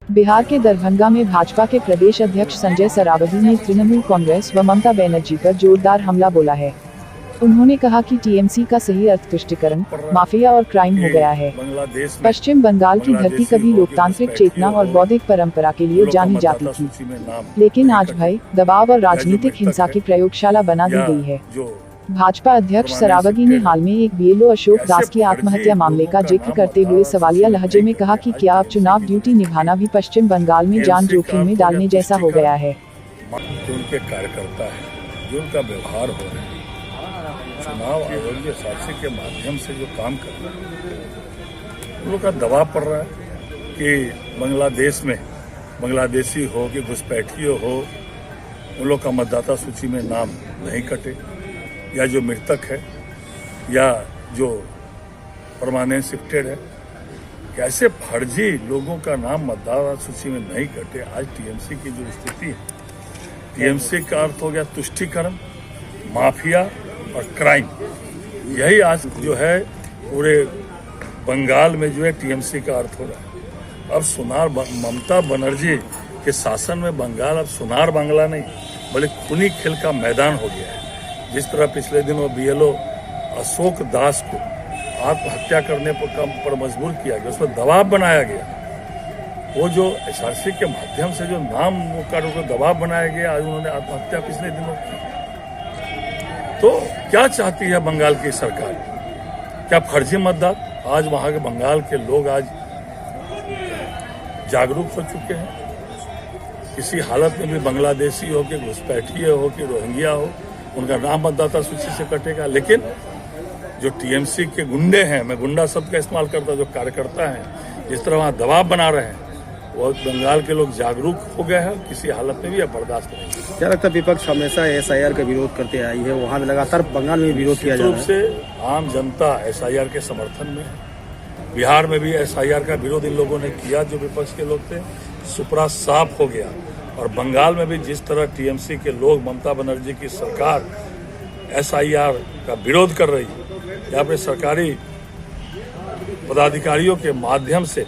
बिहार के दरभंगा में भाजपा के प्रदेश अध्यक्ष संजय सरावगी ने तृणमूल कांग्रेस व ममता बनर्जी पर जोरदार हमला बोला है। उन्होंने कहा कि टीएमसी का सही अर्थ तुष्टीकरण, माफिया और क्राइम हो गया है। पश्चिम बंगाल की धरती कभी लोकतांत्रिक चेतना और बौद्धिक परंपरा के लिए जानी जाती थी, लेकिन आज भय, दबाव और राजनीतिक हिंसा की प्रयोगशाला बना दी गई है। भाजपा अध्यक्ष सरावगी ने हाल में एक बीएलओ अशोक दास की आत्महत्या मामले का जिक्र करते हुए सवालिया लहजे में कहा कि क्या अब चुनाव ड्यूटी निभाना भी पश्चिम बंगाल में जान जोखिम में डालने जैसा हो गया है। उनके कार्यकर्ता है, जो उनका व्यवहार हो रहा है, चुनाव आयोग के साक्षी के माध्यम से जो काम कर रहे हैं, उन लोग का दबाव पड़ रहा है कि बांग्लादेश में बांग्लादेशी हो कि घुसपैठियों हो, उन लोग का मतदाता सूची में नाम नहीं कटे, या जो मृतक है या जो परमानेंट शिफ्टेड है, कैसे फर्जी लोगों का नाम मतदाता सूची में नहीं कटे। आज टीएमसी की जो स्थिति है, टीएमसी का अर्थ हो गया तुष्टीकरण, माफिया और क्राइम। यही आज जो है पूरे बंगाल में जो है टीएमसी का अर्थ हो रहा है। अब सुनार ममता बनर्जी के शासन में बंगाल अब सुनार बांग्ला नहीं, बल्कि खूनी खेल का मैदान हो गया है। जिस तरह पिछले दिनों बीएलओ अशोक दास को आत्महत्या करने पर मजबूर किया गया, उस पर दबाव बनाया गया, वो जो एसआरसी के माध्यम से जो नाम को दबाव बनाया गया, आज उन्होंने आत्महत्या पिछले दिनों की। तो क्या चाहती है बंगाल की सरकार? क्या फर्जी मतदान? आज वहां के बंगाल के लोग आज जागरूक हो चुके हैं। किसी हालत में भी बांग्लादेशी हो कि घुसपैठिए हो कि रोहिंग्या हो, उनका नाम मतदाता सूची से कटेगा। लेकिन जो टीएमसी के गुंडे हैं, मैं गुंडा शब्द का इस्तेमाल करता, जो कार्यकर्ता हैं, जिस तरह वहां दबाव बना रहे हैं, वो बंगाल के लोग जागरूक हो गए हैं, किसी हालत में भी अब बर्दाश्त करेंगे। क्या लगता है विपक्ष हमेशा एसआईआर का विरोध करते आई है, वहाँ भी लगातार बंगाल में विरोध किया जा रहा है। से आम जनता एसआईआर के समर्थन में है। बिहार में भी एसआईआर का विरोध इन लोगों ने किया, जो विपक्ष के लोग थे, सुपरा साफ हो गया। और बंगाल में भी जिस तरह टीएमसी के लोग ममता बनर्जी की सरकार एसआईआर का विरोध कर रही है, यहाँ पे सरकारी पदाधिकारियों के माध्यम से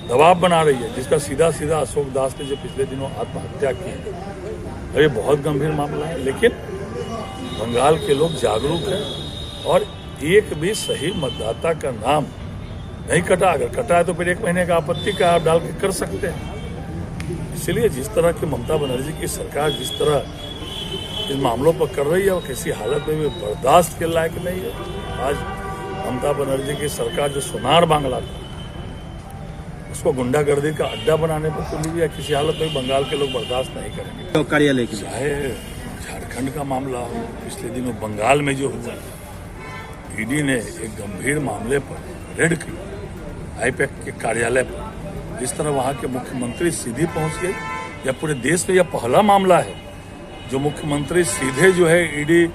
दबाव बना रही है, जिसका सीधा सीधा अशोक दास ने जो पिछले दिनों आत्महत्या की, ये बहुत गंभीर मामला है। लेकिन बंगाल के लोग जागरूक हैं और एक भी सही मतदाता का नाम नहीं कटा। अगर कटा है तो फिर 1 महीने का आपत्ति का आप डाल के कर सकते हैं। इसलिए जिस तरह की ममता बनर्जी की सरकार जिस तरह इन मामलों पर कर रही है, वो किसी हालत में भी बर्दाश्त के लायक नहीं है। आज ममता बनर्जी की सरकार जो सुनार बांग्ला था, उसको गुंडागर्दी का अड्डा बनाने पर तुली हुई है, किसी हालत में बंगाल के लोग बर्दाश्त नहीं करेंगे। तो कार्यालय की चाहे झारखंड का मामला हो, पिछले दिनों बंगाल में जो हुआ, ईडी ने एक गंभीर मामले पर रेड की आईपैक के कार्यालय पर, जिस तरह वहां के मुख्यमंत्री सीधे पहुंच गए, या पूरे देश में यह पहला मामला है जो मुख्यमंत्री सीधे जो है ईडी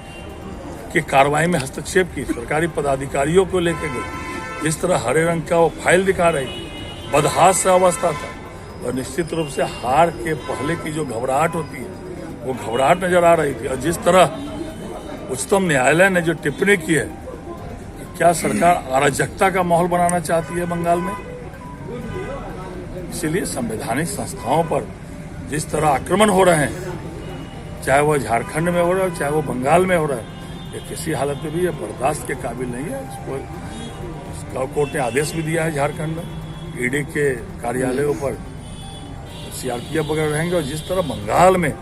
की कार्रवाई में हस्तक्षेप की, सरकारी पदाधिकारियों को लेकर गए। जिस तरह हरे रंग का वो फाइल दिखा रही थी, बदहास अवस्था था, और निश्चित रूप से हार के पहले की जो घबराहट होती है, वो घबराहट नजर आ रही थी। और जिस तरह उच्चतम न्यायालय ने जो टिप्पणी की है कि क्या सरकार अराजकता का माहौल बनाना चाहती है बंगाल में, इसीलिए संवैधानिक संस्थाओं पर जिस तरह आक्रमण हो रहे हैं, चाहे वो झारखंड में हो रहा है, चाहे वो बंगाल में हो रहा है, ये किसी हालत में भी ये बर्दाश्त के काबिल नहीं है। इसको कोर्ट ने आदेश भी दिया है झारखंड में, ईडी के कार्यालयों पर सीआरपीएफ वगैरह रहेंगे। और जिस तरह बंगाल में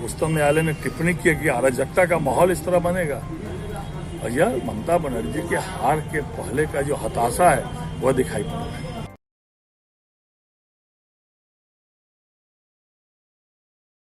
उच्चतम न्यायालय ने टिप्पणी की कि अराजकता का माहौल इस तरह बनेगा, और यह ममता बनर्जी के हार के पहले का जो हताशा है, वह दिखाई पड़ रहा है।